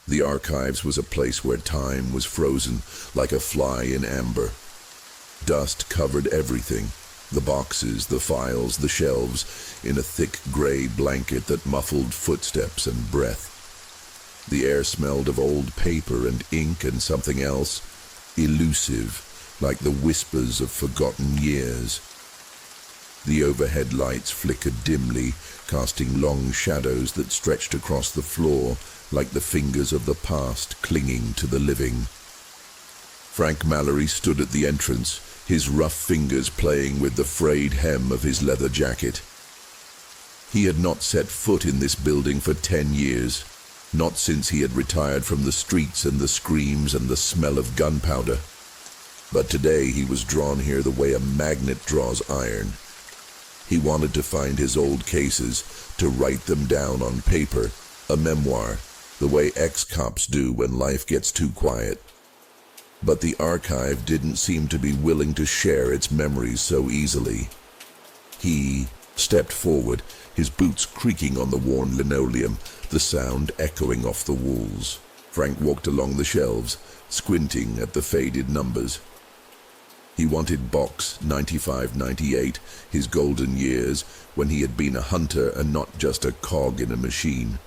The archives was a place where time was frozen like a fly in amber. Dust covered everything, the boxes, the files, the shelves, in a thick gray blanket that muffled footsteps and breath. The air smelled of old paper and ink and something else, elusive, like the whispers of forgotten years. The overhead lights flickered dimly, casting long shadows that stretched across the floor like the fingers of the past clinging to the living. Frank Mallory stood at the entrance, his rough fingers playing with the frayed hem of his leather jacket. He had not set foot in this building for 10 years, not since he had retired from the streets and the screams and the smell of gunpowder. But today he was drawn here the way a magnet draws iron. He wanted to find his old cases, to write them down on paper, a memoir, the way ex-cops do when life gets too quiet. But the archive didn't seem to be willing to share its memories so easily. He stepped forward, his boots creaking on the worn linoleum, the sound echoing off the walls. Frank walked along the shelves, squinting at the faded numbers. He wanted box 9598, his golden years, when he had been a hunter and not just a cog in a machine.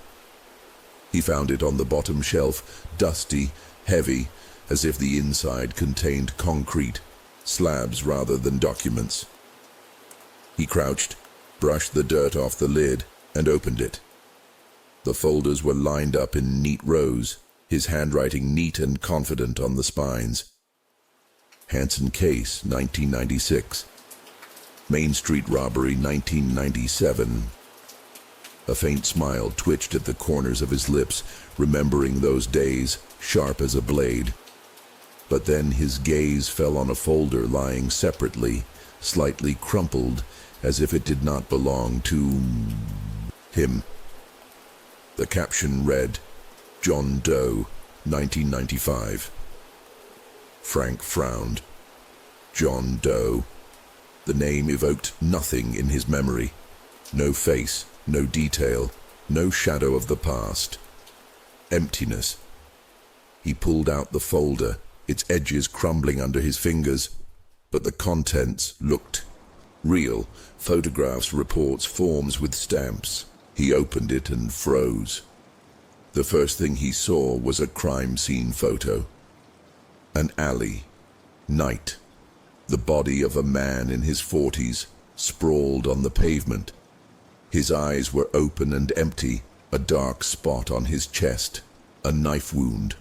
He found it on the bottom shelf, dusty, heavy, as if the inside contained concrete, slabs rather than documents. He crouched, brushed the dirt off the lid, and opened it. The folders were lined up in neat rows, his handwriting neat and confident on the spines. Hanson Case, 1996. Main Street Robbery, 1997. A faint smile twitched at the corners of his lips, remembering those days, sharp as a blade. But then his gaze fell on a folder lying separately, slightly crumpled, as if it did not belong to him. The caption read, John Doe, 1995. Frank frowned. John Doe. The name evoked nothing in his memory. No face, no detail, no shadow of the past. Emptiness. He pulled out the folder, its edges crumbling under his fingers, but the contents looked real. Photographs, reports, forms with stamps. He opened it and froze. The first thing he saw was a crime scene photo. An alley. Night. The body of a man in his 40s, sprawled on the pavement. His eyes were open and empty, a dark spot on his chest, a knife wound.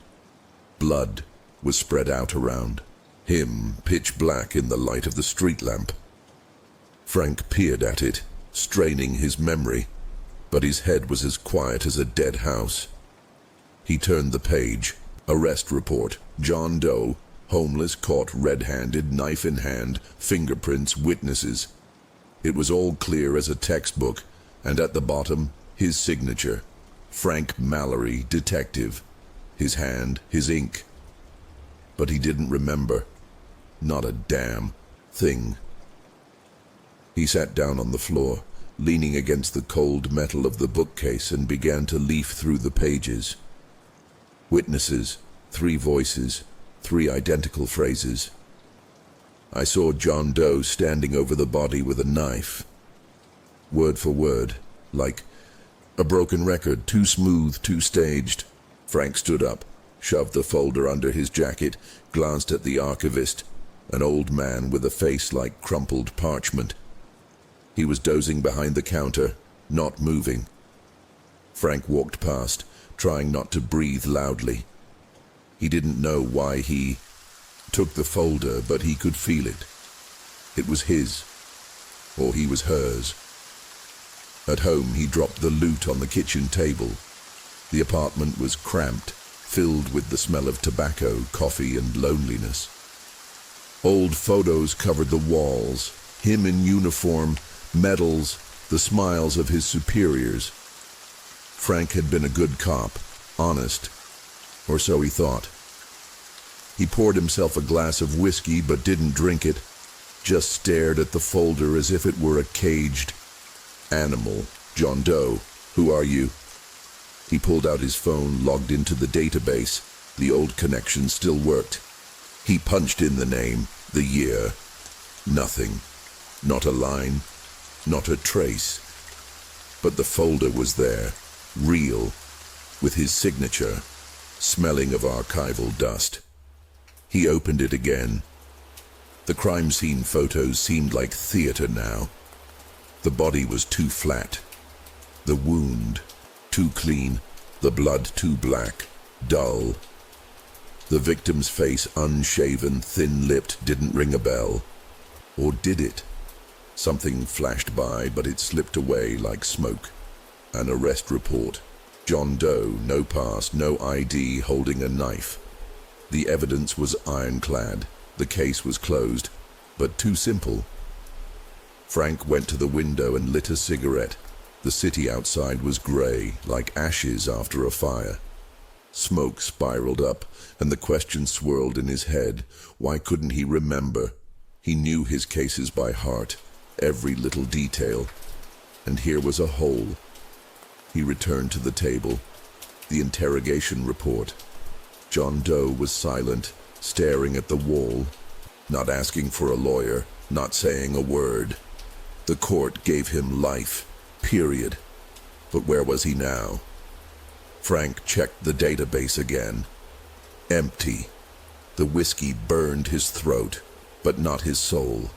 Blood was spread out around him, pitch black in the light of the street lamp. Frank peered at it, straining his memory, but his head was as quiet as a dead house. He turned the page. Arrest report. John Doe, homeless, caught red-handed, knife in hand, fingerprints, witnesses. It was all clear as a textbook, and at the bottom, his signature. Frank Mallory, detective. His hand, his ink. But he didn't remember. Not a damn thing. He sat down on the floor, leaning against the cold metal of the bookcase, and began to leaf through the pages. Witnesses, 3 voices, 3 identical phrases. I saw John Doe standing over the body with a knife. Word for word, like a broken record, too smooth, too staged. Frank stood up, shoved the folder under his jacket, glanced at the archivist, an old man with a face like crumpled parchment. He was dozing behind the counter, not moving. Frank walked past, trying not to breathe loudly. He didn't know why he took the folder, but he could feel it. It was his, or he was hers. At home, he dropped the loot on the kitchen table. The apartment was cramped, filled with the smell of tobacco, coffee, and loneliness. Old photos covered the walls, him in uniform, medals, the smiles of his superiors. Frank had been a good cop, honest, or so he thought. He poured himself a glass of whiskey but didn't drink it, just stared at the folder as if it were a caged animal. John Doe, who are you? He pulled out his phone, logged into the database. The old connection still worked. He punched in the name, the year. Nothing. Not a line, not a trace. But the folder was there, real, with his signature, smelling of archival dust. He opened it again. The crime scene photos seemed like theater now. The body was too flat. The wound too clean. The blood too black, dull. The victim's face, unshaven, thin-lipped, didn't ring a bell. Or did it? Something flashed by, but it slipped away like smoke. An arrest report. John Doe, no past, no ID, holding a knife. The evidence was ironclad. The case was closed, but too simple. Frank went to the window and lit a cigarette. The city outside was gray, like ashes after a fire. Smoke spiraled up, and the question swirled in his head. Why couldn't he remember? He knew his cases by heart, every little detail. And here was a hole. He returned to the table. The interrogation report. John Doe was silent, staring at the wall, not asking for a lawyer, not saying a word. The court gave him life, period. But where was he now? Frank checked the database again. Empty. The whiskey burned his throat, but not his soul.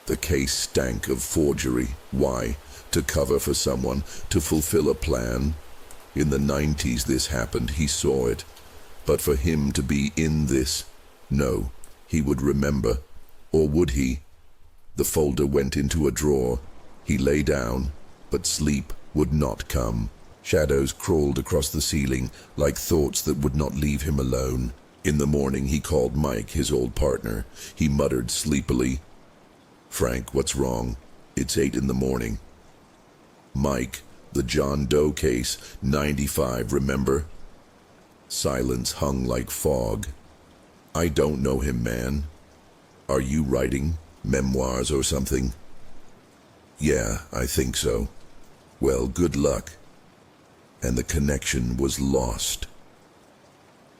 The case stank of forgery. Why? To cover for someone, to fulfill a plan. In the 90s this happened, he saw it. But for him to be in this, no, he would remember. Or would he? The folder went into a drawer. He lay down, but sleep would not come. Shadows crawled across the ceiling, like thoughts that would not leave him alone. In the morning he called Mike, his old partner. He muttered sleepily, "Frank, what's wrong? It's 8 in the morning." "Mike, the John Doe case, 95, remember?" Silence hung like fog. "I don't know him, man. Are you writing memoirs or something?" "Yeah, I think so." "Well, good luck." And the connection was lost.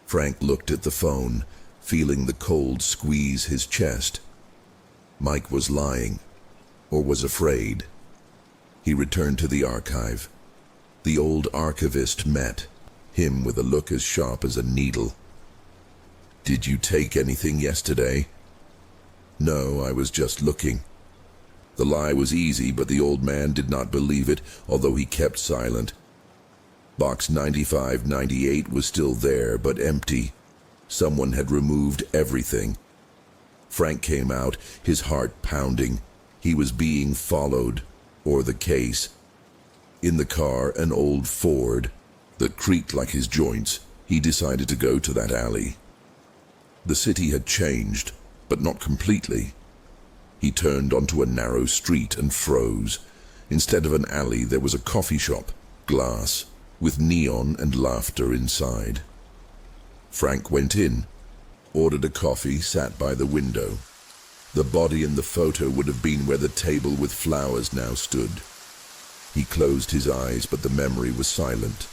Frank looked at the phone, feeling the cold squeeze his chest. Mike was lying, or was afraid. He returned to the archive. The old archivist met him with a look as sharp as a needle. "Did you take anything yesterday?" "No, I was just looking." The lie was easy, but the old man did not believe it, although he kept silent. Box 9598 was still there, but empty. Someone had removed everything. Frank came out, his heart pounding. He was being followed, or the case. In the car, an old Ford that creaked like his joints. He decided to go to that alley. The city had changed, but not completely. He turned onto a narrow street and froze. Instead of an alley, there was a coffee shop, glass, with neon and laughter inside. Frank went in, ordered a coffee, sat by the window. The body in the photo would have been where the table with flowers now stood. He closed his eyes, but the memory was silent.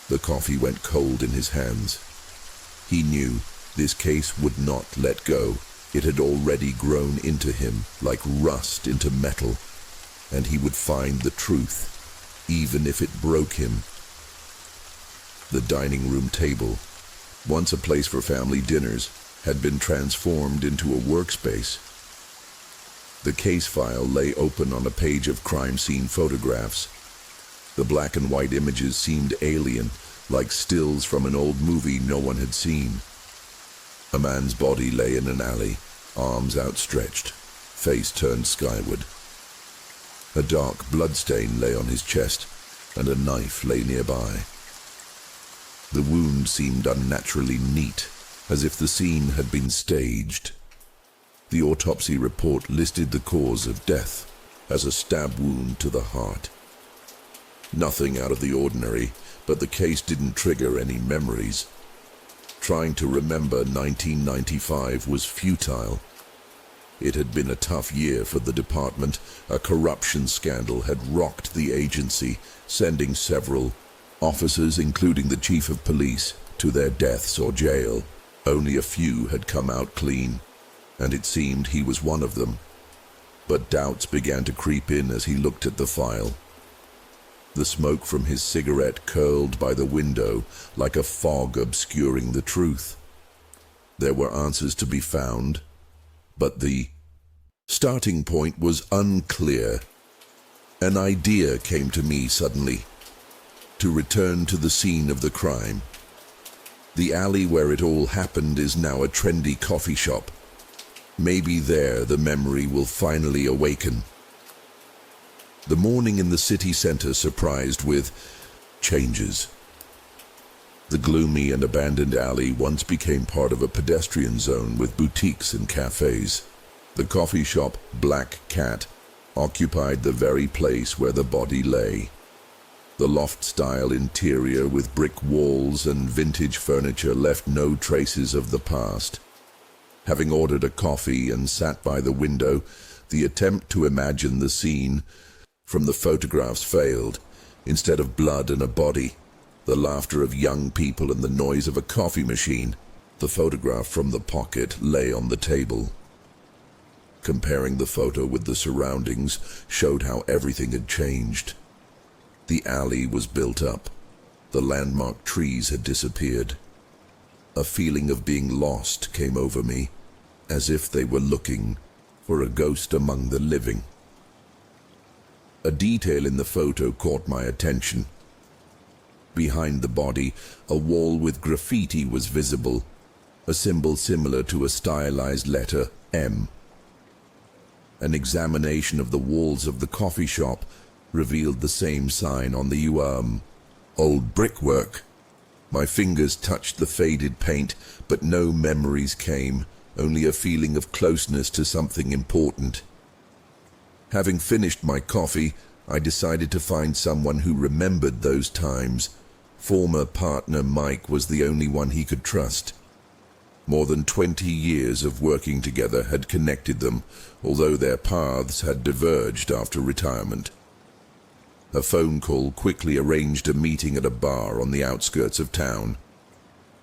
The coffee went cold in his hands. He knew this case would not let go. It had already grown into him, like rust into metal, and he would find the truth, even if it broke him. The dining room table, once a place for family dinners, had been transformed into a workspace. The case file lay open on a page of crime scene photographs. The black and white images seemed alien, like stills from an old movie no one had seen. A man's body lay in an alley, arms outstretched, face turned skyward. A dark bloodstain lay on his chest, and a knife lay nearby. The wound seemed unnaturally neat, as if the scene had been staged. The autopsy report listed the cause of death as a stab wound to the heart. Nothing out of the ordinary, but the case didn't trigger any memories. Trying to remember 1995 was futile. It had been a tough year for the department. A corruption scandal had rocked the agency, sending several Officers, including the chief of police, to their deaths or jail. Only a few had come out clean, and it seemed he was one of them. But doubts began to creep in as he looked at the file. The smoke from his cigarette curled by the window like a fog obscuring the truth. There were answers to be found, but the starting point was unclear. An idea came to me suddenly, to return to the scene of the crime. The alley where it all happened is now a trendy coffee shop. Maybe there the memory will finally awaken. The morning in the city center surprised with changes. The gloomy and abandoned alley once became part of a pedestrian zone with boutiques and cafes. The coffee shop Black Cat occupied the very place where the body lay. The loft-style interior with brick walls and vintage furniture left no traces of the past. Having ordered a coffee and sat by the window, the attempt to imagine the scene from the photographs failed. Instead of blood and a body, the laughter of young people and the noise of a coffee machine, the photograph from the pocket lay on the table. Comparing the photo with the surroundings showed how everything had changed. The alley was built up. The landmark trees had disappeared. A feeling of being lost came over me, as if they were looking for a ghost among the living. A detail in the photo caught my attention. Behind the body, a wall with graffiti was visible, a symbol similar to a stylized letter M. An examination of the walls of the coffee shop revealed the same sign on the old brickwork. My fingers touched the faded paint, but no memories came, only a feeling of closeness to something important. Having finished my coffee, I decided to find someone who remembered those times. Former partner Mike was the only one he could trust. More than 20 years of working together had connected them, although their paths had diverged after retirement. A phone call quickly arranged a meeting at a bar on the outskirts of town.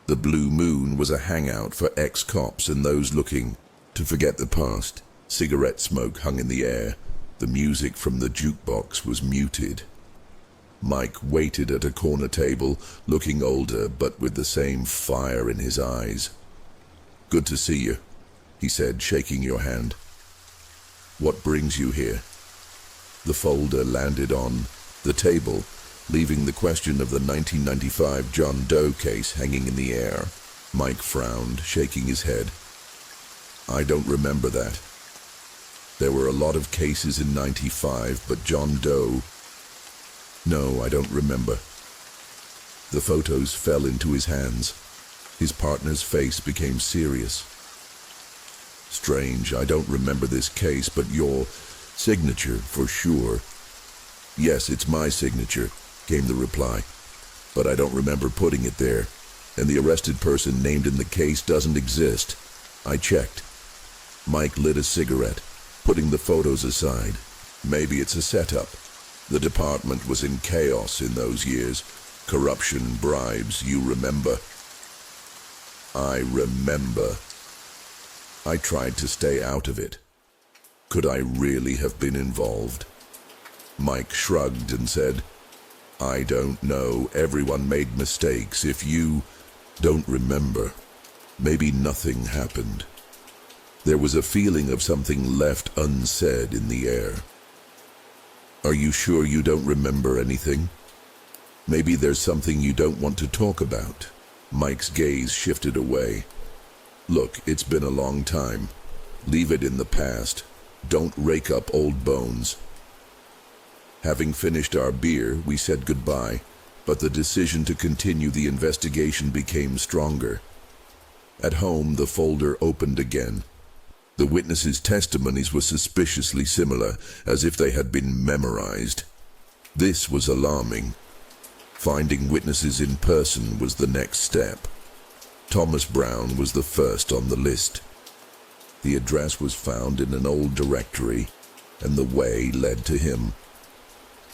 The Blue Moon was a hangout for ex-cops and those looking to forget the past. Cigarette smoke hung in the air. The music from the jukebox was muted. Mike waited at a corner table, looking older but with the same fire in his eyes. "Good to see you," he said, shaking your hand. "What brings you here?" The folder landed on the table, leaving the question of the 1995 John Doe case hanging in the air. Mike frowned, shaking his head. "I don't remember that. There were a lot of cases in '95, but John Doe... No, I don't remember." The photos fell into his hands. His partner's face became serious. "Strange, I don't remember this case, but your signature for sure." "Yes, it's my signature," came the reply, "but I don't remember putting it there, and the arrested person named in the case doesn't exist. I checked." Mike lit a cigarette, putting the photos aside. "Maybe it's a setup. The department was in chaos in those years. Corruption, bribes, you remember." "I remember." I tried to stay out of it. Could I really have been involved? Mike shrugged and said, "I don't know. Everyone made mistakes. If you don't remember, maybe nothing happened." There was a feeling of something left unsaid in the air. "Are you sure you don't remember anything? Maybe there's something you don't want to talk about." Mike's gaze shifted away. "Look, it's been a long time. Leave it in the past. Don't rake up old bones." Having finished our beer, we said goodbye, but the decision to continue the investigation became stronger. At home, the folder opened again. The witnesses' testimonies were suspiciously similar, as if they had been memorized. This was alarming. Finding witnesses in person was the next step. Thomas Brown was the first on the list. The address was found in an old directory, and the way led to him.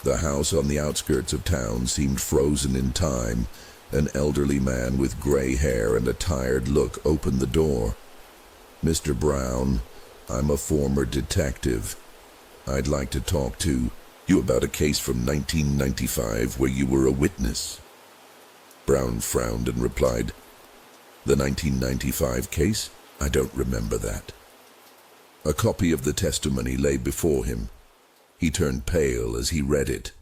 The house on the outskirts of town seemed frozen in time. An elderly man with gray hair and a tired look opened the door. "Mr. Brown, I'm a former detective. I'd like to talk to you about a case from 1995 where you were a witness." Brown frowned and replied, "The 1995 case? I don't remember that." A copy of the testimony lay before him. He turned pale as he read it.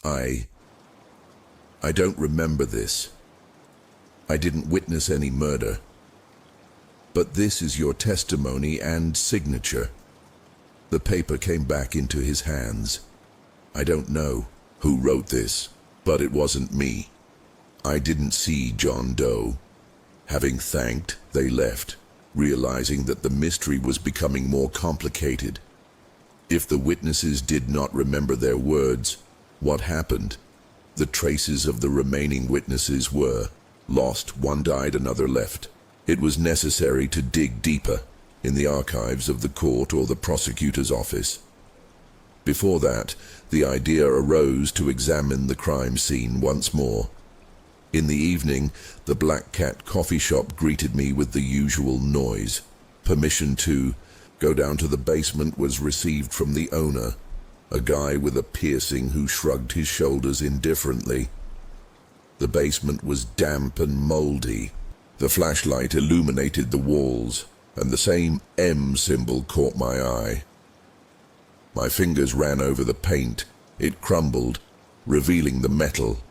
I don't remember this. I didn't witness any murder. But this is your testimony and signature." The paper came back into his hands. "I don't know who wrote this, but it wasn't me. I didn't see John Doe." Having thanked, they left, realizing that the mystery was becoming more complicated. If the witnesses did not remember their words, what happened? The traces of the remaining witnesses were lost. One died, another left. It was necessary to dig deeper in the archives of the court or the prosecutor's office. Before that, the idea arose to examine the crime scene once more. In the evening, the Black Cat coffee shop greeted me with the usual noise. Permission to go down to the basement was received from the owner, a guy with a piercing who shrugged his shoulders indifferently. The basement was damp and moldy. The flashlight illuminated the walls, and the same M symbol caught my eye. My fingers ran over the paint. It crumbled, revealing the metal.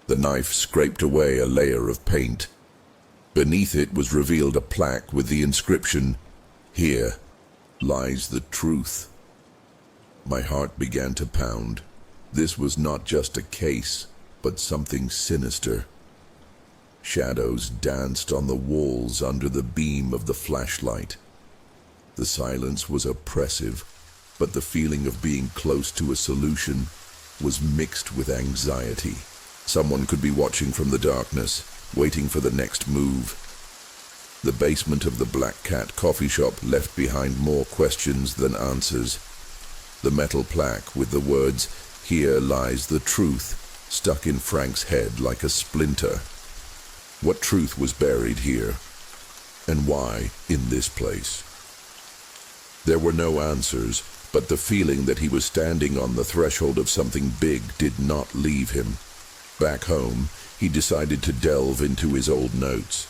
The knife scraped away a layer of paint. Beneath it was revealed a plaque with the inscription, "Here lies the truth." My heart began to pound. This was not just a case, but something sinister. Shadows danced on the walls under the beam of the flashlight. The silence was oppressive, but the feeling of being close to a solution was mixed with anxiety. Someone could be watching from the darkness, waiting for the next move. The basement of the Black Cat coffee shop left behind more questions than answers. The metal plaque with the words, "Here lies the truth," stuck in Frank's head like a splinter. What truth was buried here? And why in this place? There were no answers, but the feeling that he was standing on the threshold of something big did not leave him. Back home, he decided to delve into his old notes.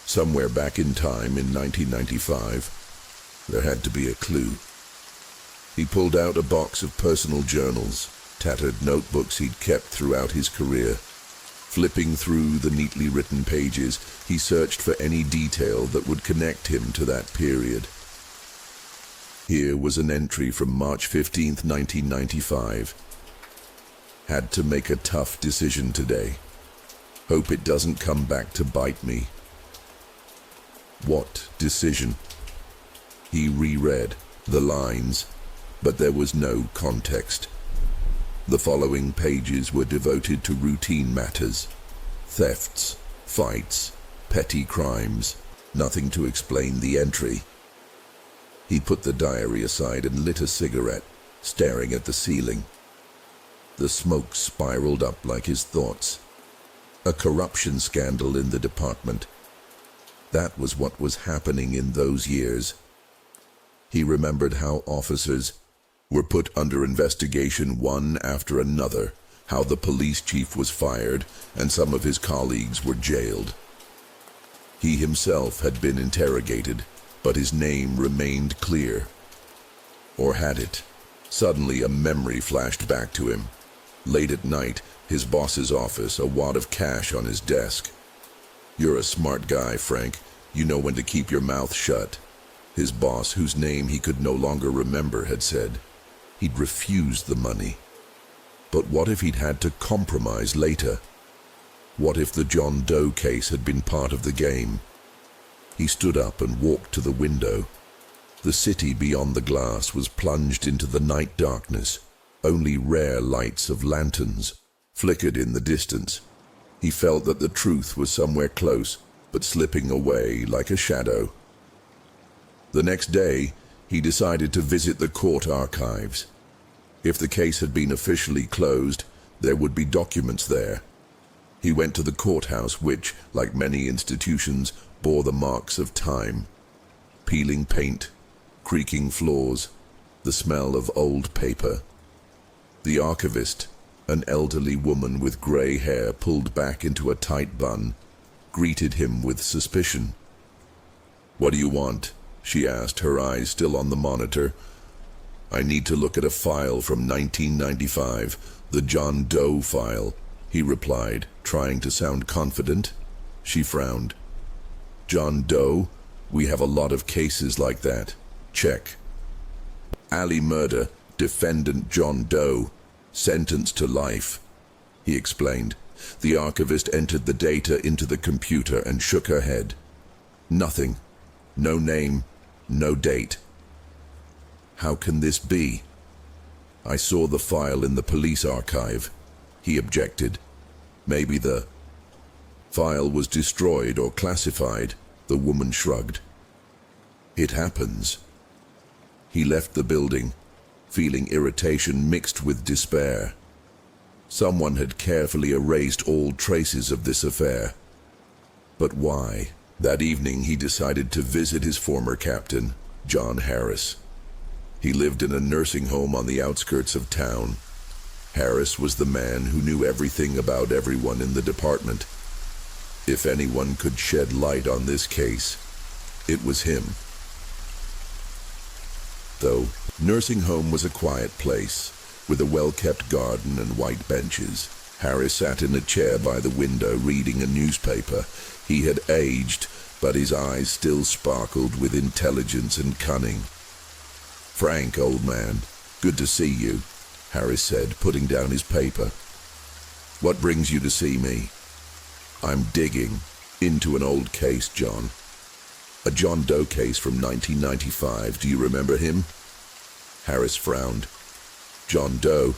Somewhere back in time in 1995, there had to be a clue. He pulled out a box of personal journals, tattered notebooks he'd kept throughout his career. Flipping through the neatly written pages, he searched for any detail that would connect him to that period. Here was an entry from March 15th, 1995. Had to make a tough decision today. Hope it doesn't come back to bite me. What decision? He reread the lines, but there was no context. The following pages were devoted to routine matters. Thefts, fights, petty crimes. Nothing to explain the entry. He put the diary aside and lit a cigarette, staring at the ceiling. The smoke spiraled up like his thoughts. A corruption scandal in the department. That was what was happening in those years. He remembered how officers were put under investigation one after another, how the police chief was fired and some of his colleagues were jailed. He himself had been interrogated, but his name remained clear. Or had it? Suddenly a memory flashed back to him. Late at night, his boss's office, a wad of cash on his desk. "You're a smart guy, Frank. You know when to keep your mouth shut," his boss, whose name he could no longer remember, had said. He'd refused the money. But what if he'd had to compromise later? What if the John Doe case had been part of the game? He stood up and walked to the window. The city beyond the glass was plunged into the night darkness. Only rare lights of lanterns flickered in the distance. He felt that the truth was somewhere close, but slipping away like a shadow. The next day, he decided to visit the court archives. If the case had been officially closed, there would be documents there. He went to the courthouse, which, like many institutions, bore the marks of time. Peeling paint, creaking floors, the smell of old paper. The archivist, an elderly woman with grey hair pulled back into a tight bun, greeted him with suspicion. "What do you want?" she asked, her eyes still on the monitor. "I need to look at a file from 1995, the John Doe file," he replied, trying to sound confident. She frowned. "John Doe? We have a lot of cases like that. Check. Alley murder, defendant John Doe, sentenced to life," he explained. The archivist entered the data into the computer and shook her head. Nothing. No name, no date. "How can this be?" "I saw the file in the police archive," he objected. "Maybe the file was destroyed or classified," the woman shrugged. "It happens." He left the building, feeling irritation mixed with despair. Someone had carefully erased all traces of this affair. But why? That evening he decided to visit his former captain, John Harris. He lived in a nursing home on the outskirts of town. Harris was the man who knew everything about everyone in the department. If anyone could shed light on this case, it was him. Though, nursing home was a quiet place, with a well-kept garden and white benches. Harris sat in a chair by the window reading a newspaper. He had aged, but his eyes still sparkled with intelligence and cunning. "Frank, old man, good to see you," Harris said, putting down his paper. "What brings you to see me?" "I'm digging into an old case, John. A John Doe case from 1995. Do you remember him?" Harris frowned. "John Doe?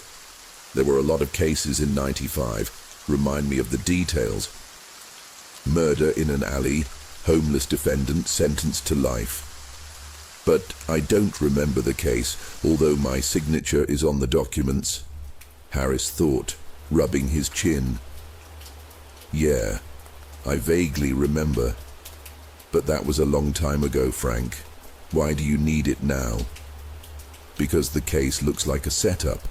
There were a lot of cases in 95. Remind me of the details." "Murder in an alley, homeless defendant sentenced to life." "But I don't remember the case, although my signature is on the documents." Harris thought, rubbing his chin. "Yeah, I vaguely remember. But that was a long time ago, Frank. Why do you need it now?" "Because the case looks like a setup.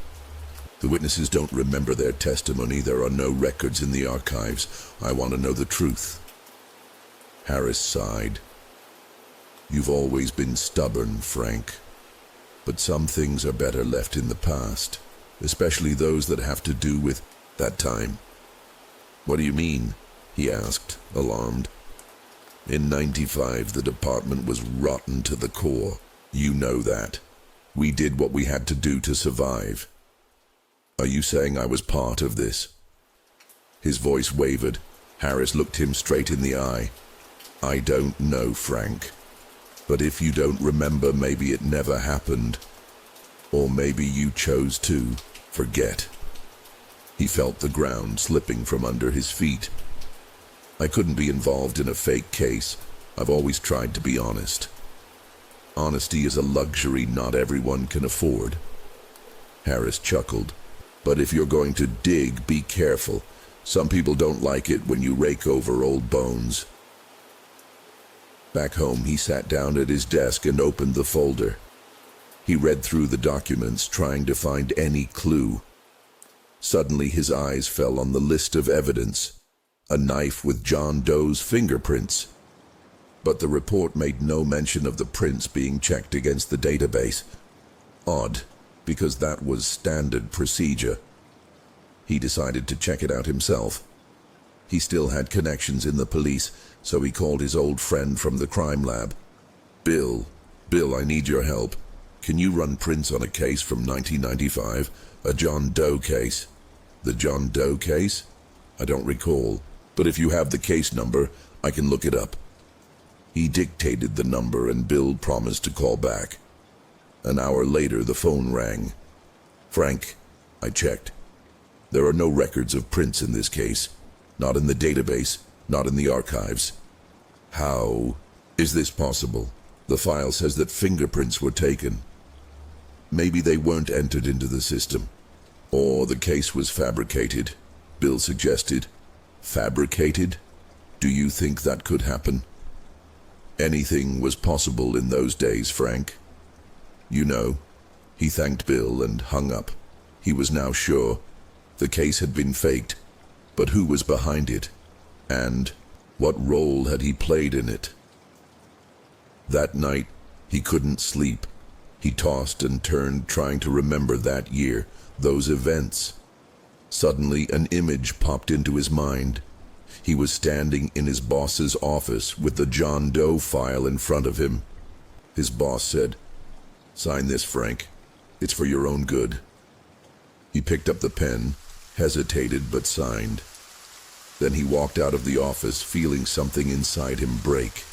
The witnesses don't remember their testimony. There are no records in the archives. I want to know the truth." Harris sighed. "You've always been stubborn, Frank. But some things are better left in the past, especially those that have to do with that time." "What do you mean?" he asked, alarmed. "In 95, the department was rotten to the core. You know that. We did what we had to do to survive. Are you saying I was part of this?" His voice wavered. Harris looked him straight in the eye. "I don't know, Frank. But if you don't remember, maybe it never happened. Or maybe you chose to forget." He felt the ground slipping from under his feet. "I couldn't be involved in a fake case. I've always tried to be honest. Honesty is a luxury not everyone can afford." Harris chuckled. "But if you're going to dig, be careful. Some people don't like it when you rake over old bones." Back home, he sat down at his desk and opened the folder. He read through the documents, trying to find any clue. Suddenly, his eyes fell on the list of evidence. A knife with John Doe's fingerprints. But the report made no mention of the prints being checked against the database. Odd, because that was standard procedure. He decided to check it out himself. He still had connections in the police, so he called his old friend from the crime lab. Bill, I need your help. Can you run prints on a case from 1995? A John Doe case." "The John Doe case? I don't recall. But if you have the case number, I can look it up." He dictated the number and Bill promised to call back. An hour later, the phone rang. "Frank," I checked. "There are no records of prints in this case. Not in the database, not in the archives." "How is this possible? The file says that fingerprints were taken." Maybe they weren't entered into the system. Or the case was fabricated, Bill suggested. Fabricated? Do you think that could happen? Anything was possible in those days, Frank. You know, he thanked Bill and hung up. He was now sure the case had been faked, but who was behind it? And what role had he played in it? That night, he couldn't sleep. He tossed and turned, trying to remember that year, those events. Suddenly, an image popped into his mind. He was standing in his boss's office with the John Doe file in front of him. His boss said, "Sign this, Frank. It's for your own good." He picked up the pen, hesitated but signed. Then he walked out of the office, feeling something inside him break.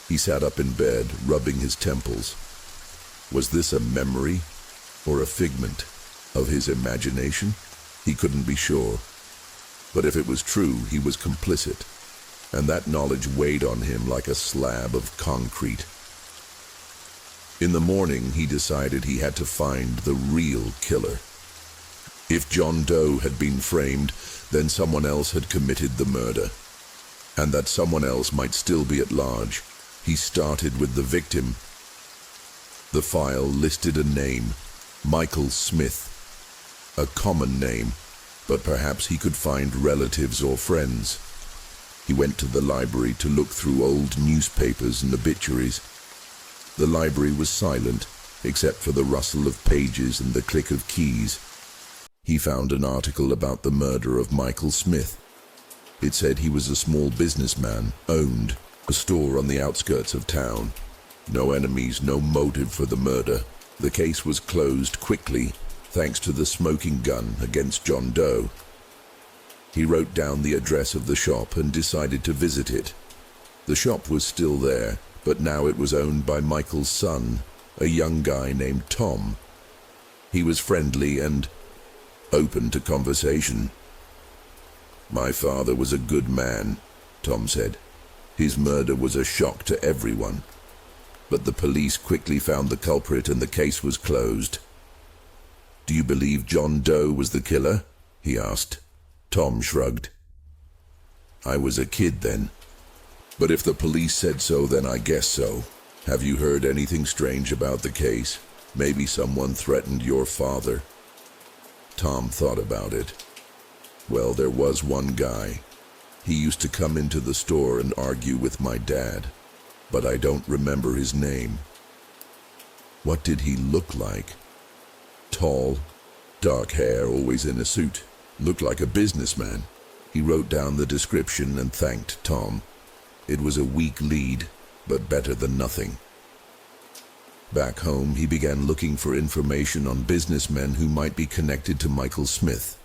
He sat up in bed, rubbing his temples. Was this a memory or a figment of his imagination? He couldn't be sure. But if it was true, he was complicit, and that knowledge weighed on him like a slab of concrete. In the morning, he decided he had to find the real killer. If John Doe had been framed, then someone else had committed the murder, and that someone else might still be at large. He started with the victim. The file listed a name, Michael Smith, a common name, but perhaps he could find relatives or friends. He went to the library to look through old newspapers and obituaries. The library was silent, except for the rustle of pages and the click of keys. He found an article about the murder of Michael Smith. It said he was a small businessman, owned a store on the outskirts of town. No enemies, no motive for the murder. The case was closed quickly, thanks to the smoking gun against John Doe. He wrote down the address of the shop and decided to visit it. The shop was still there, but now it was owned by Michael's son, a young guy named Tom. He was friendly and open to conversation. "My father was a good man," Tom said. "His murder was a shock to everyone. But the police quickly found the culprit and the case was closed." "Do you believe John Doe was the killer?" he asked. Tom shrugged. "I was a kid then. But if the police said so, then I guess so. Have you heard anything strange about the case? Maybe someone threatened your father?" Tom thought about it. "Well, there was one guy. He used to come into the store and argue with my dad, but I don't remember his name." "What did he look like?" "Tall, dark hair, always in a suit. Looked like a businessman." He wrote down the description and thanked Tom. It was a weak lead, but better than nothing. Back home, he began looking for information on businessmen who might be connected to Michael Smith.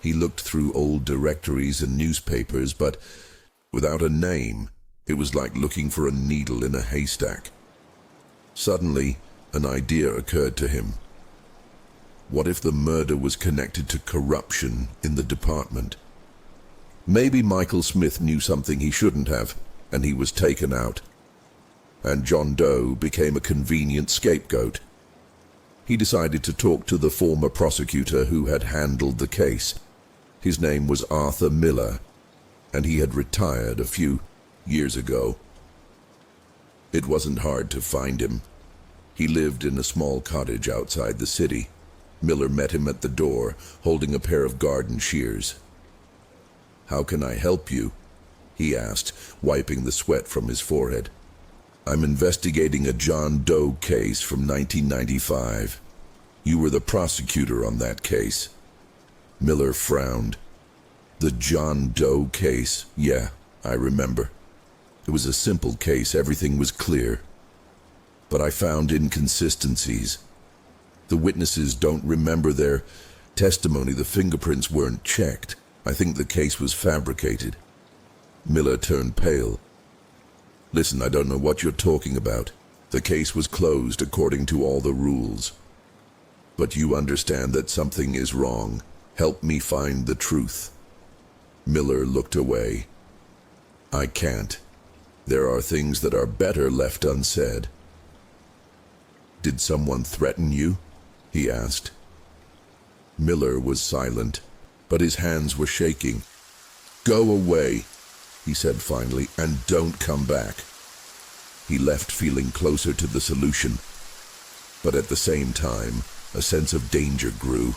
He looked through old directories and newspapers, but without a name, it was like looking for a needle in a haystack. Suddenly, an idea occurred to him. What if the murder was connected to corruption in the department? Maybe Michael Smith knew something he shouldn't have, and he was taken out. And John Doe became a convenient scapegoat. He decided to talk to the former prosecutor who had handled the case. His name was Arthur Miller, and he had retired a few years ago. It wasn't hard to find him. He lived in a small cottage outside the city. Miller met him at the door, holding a pair of garden shears. "How can I help you?" he asked, wiping the sweat from his forehead. "I'm investigating a John Doe case from 1995. You were the prosecutor on that case." Miller frowned. "The John Doe case? Yeah, I remember. It was a simple case, everything was clear. But I found inconsistencies. The witnesses don't remember their testimony, the fingerprints weren't checked. I think the case was fabricated." Miller turned pale. "Listen, I don't know what you're talking about. The case was closed according to all the rules. But you understand that something is wrong. Help me find the truth." Miller looked away. "I can't. There are things that are better left unsaid." Did someone threaten you? He asked. Miller was silent, but his hands were shaking. Go away, he said finally, and don't come back. He left feeling closer to the solution, but at the same time, a sense of danger grew.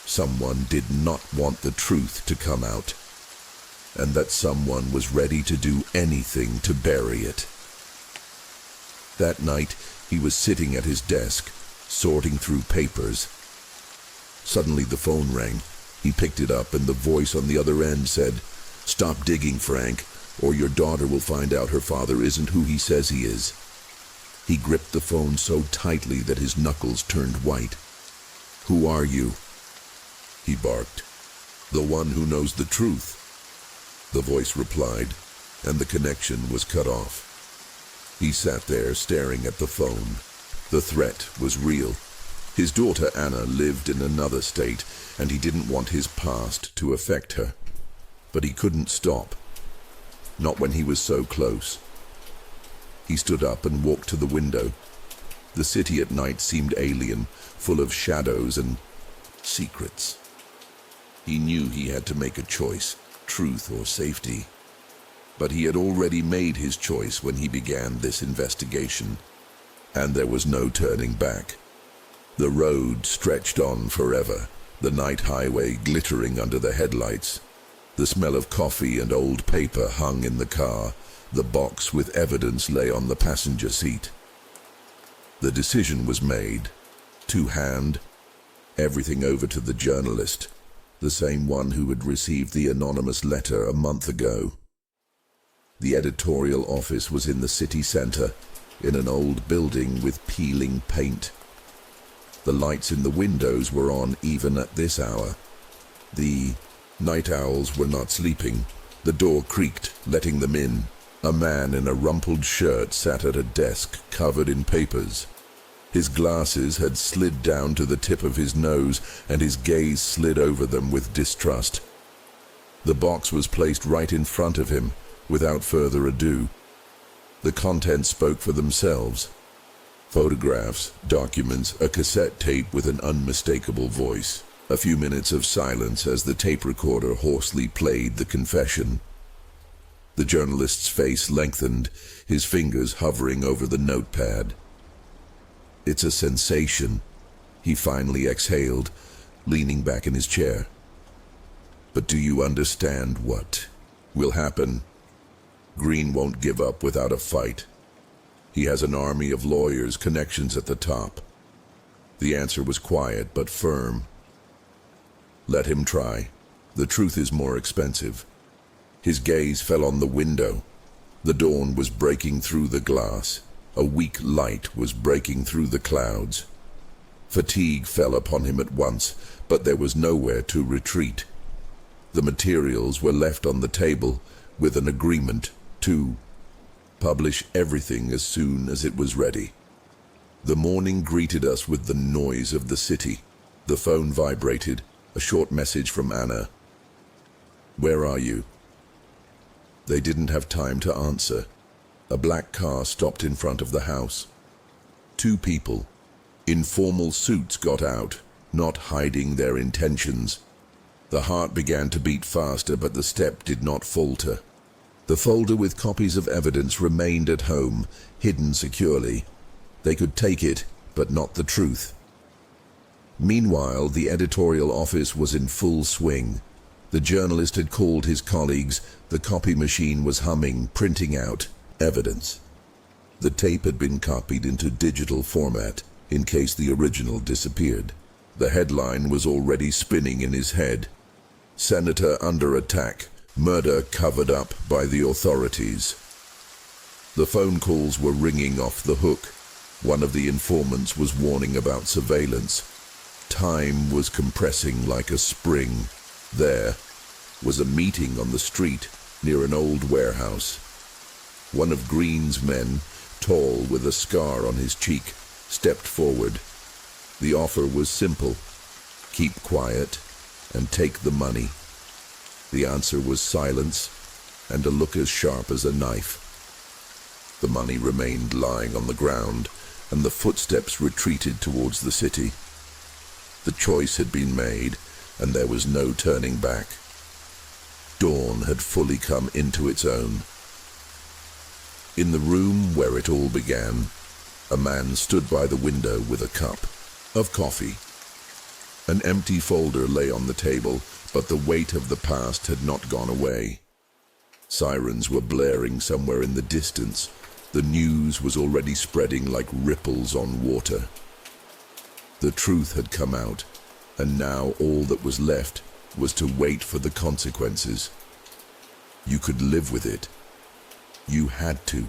Someone did not want the truth to come out, and that someone was ready to do anything to bury it. That night, he was sitting at his desk, sorting through papers. Suddenly the phone rang. He picked it up, and the voice on the other end said, Stop digging, Frank, or your daughter will find out her father isn't who he says he is. He gripped the phone so tightly that his knuckles turned white. Who are you? He barked. The one who knows the truth. The voice replied, and the connection was cut off. He sat there staring at the phone. The threat was real. His daughter Anna lived in another state, and he didn't want his past to affect her. But he couldn't stop. Not when he was so close. He stood up and walked to the window. The city at night seemed alien, full of shadows and secrets. He knew he had to make a choice, truth or safety. But he had already made his choice when he began this investigation, and there was no turning back. The road stretched on forever, the night highway glittering under the headlights. The smell of coffee and old paper hung in the car. The box with evidence lay on the passenger seat. The decision was made. To hand everything over to the journalist, the same one who had received the anonymous letter a month ago. The editorial office was in the city center, in an old building with peeling paint. The lights in the windows were on even at this hour. The night owls were not sleeping. The door creaked, letting them in. A man in a rumpled shirt sat at a desk covered in papers. His glasses had slid down to the tip of his nose, and his gaze slid over them with distrust. The box was placed right in front of him, without further ado. The contents spoke for themselves. Photographs, documents, a cassette tape with an unmistakable voice. A few minutes of silence as the tape recorder hoarsely played the confession. The journalist's face lengthened, his fingers hovering over the notepad. It's a sensation, he finally exhaled, leaning back in his chair. But do you understand what will happen? Green won't give up without a fight. He has an army of lawyers, connections at the top. The answer was quiet but firm. Let him try. The truth is more expensive. His gaze fell on the window. The dawn was breaking through the glass. A weak light was breaking through the clouds. Fatigue fell upon him at once, but there was nowhere to retreat. The materials were left on the table with an agreement to publish everything as soon as it was ready. The morning greeted us with the noise of the city. The phone vibrated, a short message from Anna. Where are you? They didn't have time to answer. A black car stopped in front of the house. Two people, in formal suits, got out, not hiding their intentions. The heart began to beat faster, but the step did not falter. The folder with copies of evidence remained at home, hidden securely. They could take it, but not the truth. Meanwhile, the editorial office was in full swing. The journalist had called his colleagues. The copy machine was humming, printing out evidence. The tape had been copied into digital format, in case the original disappeared. The headline was already spinning in his head. Senator under attack. Murder covered up by the authorities. The phone calls were ringing off the hook. One of the informants was warning about surveillance. Time was compressing like a spring. There was a meeting on the street near an old warehouse. One of Green's men, tall with a scar on his cheek, stepped forward. The offer was simple. Keep quiet and take the money. The answer was silence and a look as sharp as a knife. The money remained lying on the ground, and the footsteps retreated towards the city. The choice had been made, and there was no turning back. Dawn had fully come into its own. In the room where it all began, a man stood by the window with a cup of coffee. An empty folder lay on the table, but the weight of the past had not gone away. Sirens were blaring somewhere in the distance. The news was already spreading like ripples on water. The truth had come out, and now all that was left was to wait for the consequences. You could live with it. You had to.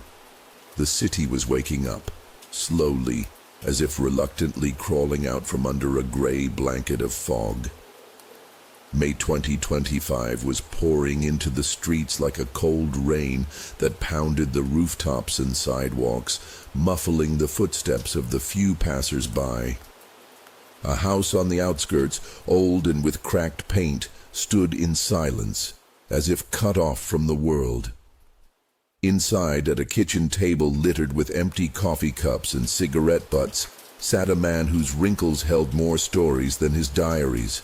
The city was waking up, slowly, as if reluctantly crawling out from under a gray blanket of fog. May 2025 was pouring into the streets like a cold rain that pounded the rooftops and sidewalks, muffling the footsteps of the few passers-by. A house on the outskirts, old and with cracked paint, stood in silence, as if cut off from the world. Inside, at a kitchen table littered with empty coffee cups and cigarette butts, sat a man whose wrinkles held more stories than his diaries.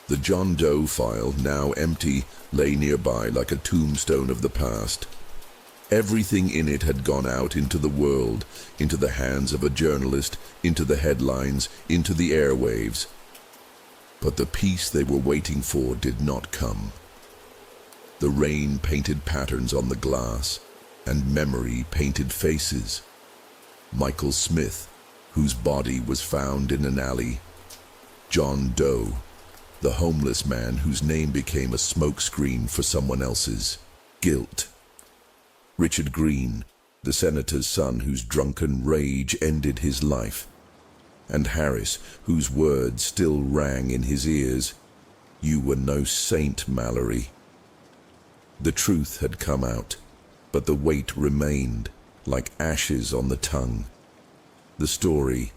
The John Doe file, now empty, lay nearby like a tombstone of the past. Everything in it had gone out into the world, into the hands of a journalist, into the headlines, into the airwaves. But the peace they were waiting for did not come. The rain painted patterns on the glass, and memory painted faces. Michael Smith, whose body was found in an alley. John Doe, the homeless man whose name became a smokescreen for someone else's guilt. Richard Green, the senator's son whose drunken rage ended his life. And Harris, whose words still rang in his ears, "You were no saint, Mallory." The truth had come out, but the weight remained, like ashes on the tongue. The story,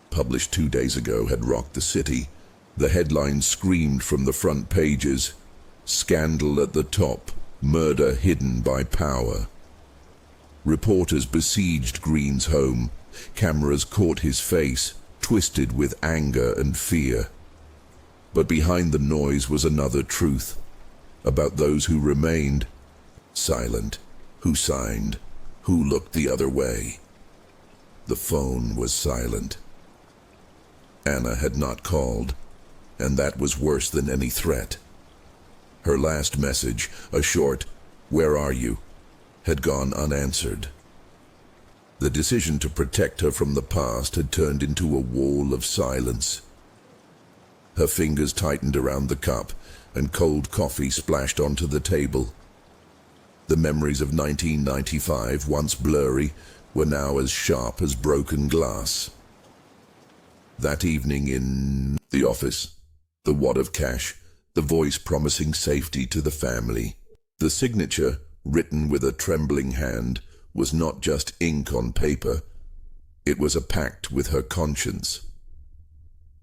published 2 days ago, had rocked the city. The headlines screamed from the front pages. Scandal at the top, murder hidden by power. Reporters besieged Green's home. Cameras caught his face, twisted with anger and fear. But behind the noise was another truth, about those who remained silent, who signed, who looked the other way. The phone was silent. Anna had not called, and that was worse than any threat. Her last message, a short, "Where are you?" had gone unanswered. The decision to protect her from the past had turned into a wall of silence. Her fingers tightened around the cup, and cold coffee splashed onto the table. The memories of 1995, once blurry, were now as sharp as broken glass. That evening in the office, the wad of cash, the voice promising safety to the family. The signature, written with a trembling hand, was not just ink on paper. It was a pact with her conscience.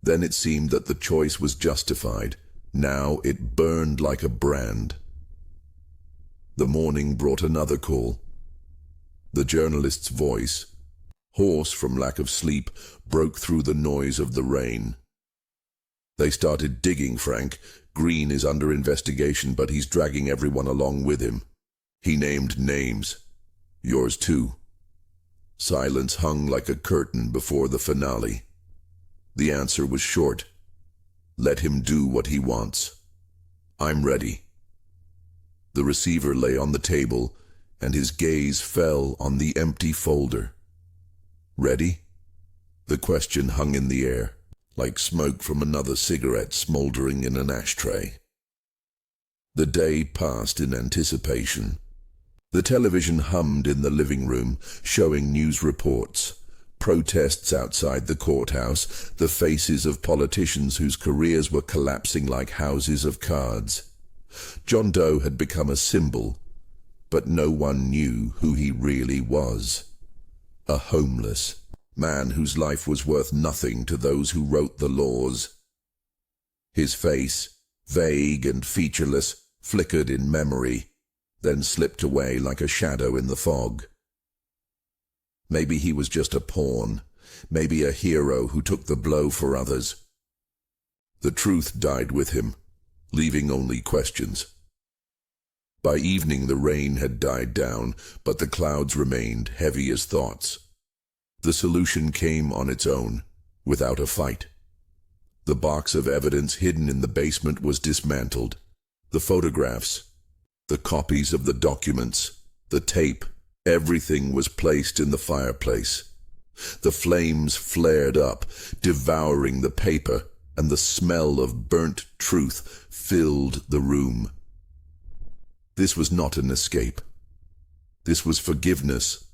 Then it seemed that the choice was justified. Now it burned like a brand. The morning brought another call. The journalist's voice, hoarse from lack of sleep, broke through the noise of the rain. "They started digging, Frank. Green is under investigation, but he's dragging everyone along with him. He named names. Yours too." Silence hung like a curtain before the finale. The answer was short. "Let him do what he wants. I'm ready." The receiver lay on the table, and his gaze fell on the empty folder. "Ready?" The question hung in the air, like smoke from another cigarette smoldering in an ashtray. The day passed in anticipation. The television hummed in the living room, showing news reports. Protests outside the courthouse, the faces of politicians whose careers were collapsing like houses of cards. John Doe had become a symbol, but no one knew who he really was. A homeless man whose life was worth nothing to those who wrote the laws. His face, vague and featureless, flickered in memory, then slipped away like a shadow in the fog. Maybe he was just a pawn. Maybe a hero who took the blow for others. The truth died with him, leaving only questions. By evening the rain had died down, but the clouds remained heavy as thoughts. The solution came on its own, without a fight. The box of evidence hidden in the basement was dismantled. The photographs, the copies of the documents, the tape, everything was placed in the fireplace. The flames flared up, devouring the paper, and the smell of burnt truth filled the room. This was not an escape. This was forgiveness,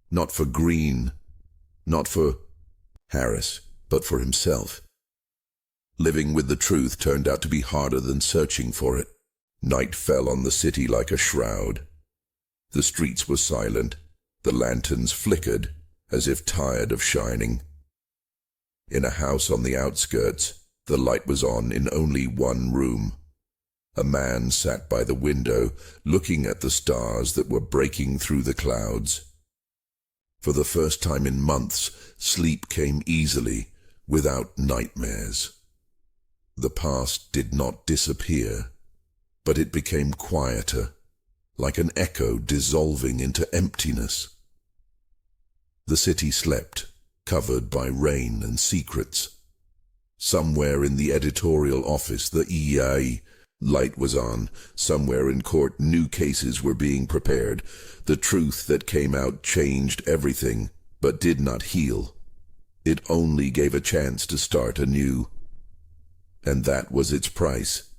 not for Green, not for Harris, but for himself. Living with the truth turned out to be harder than searching for it. Night fell on the city like a shroud. The streets were silent. The lanterns flickered, as if tired of shining. In a house on the outskirts, the light was on in only one room. A man sat by the window, looking at the stars that were breaking through the clouds. For the first time in months, sleep came easily, without nightmares. The past did not disappear, but it became quieter, like an echo dissolving into emptiness. The city slept, covered by rain and secrets. Somewhere in the editorial office, the EI light was on. Somewhere in court, new cases were being prepared. The truth that came out changed everything, but did not heal. It only gave a chance to start anew. And that was its price.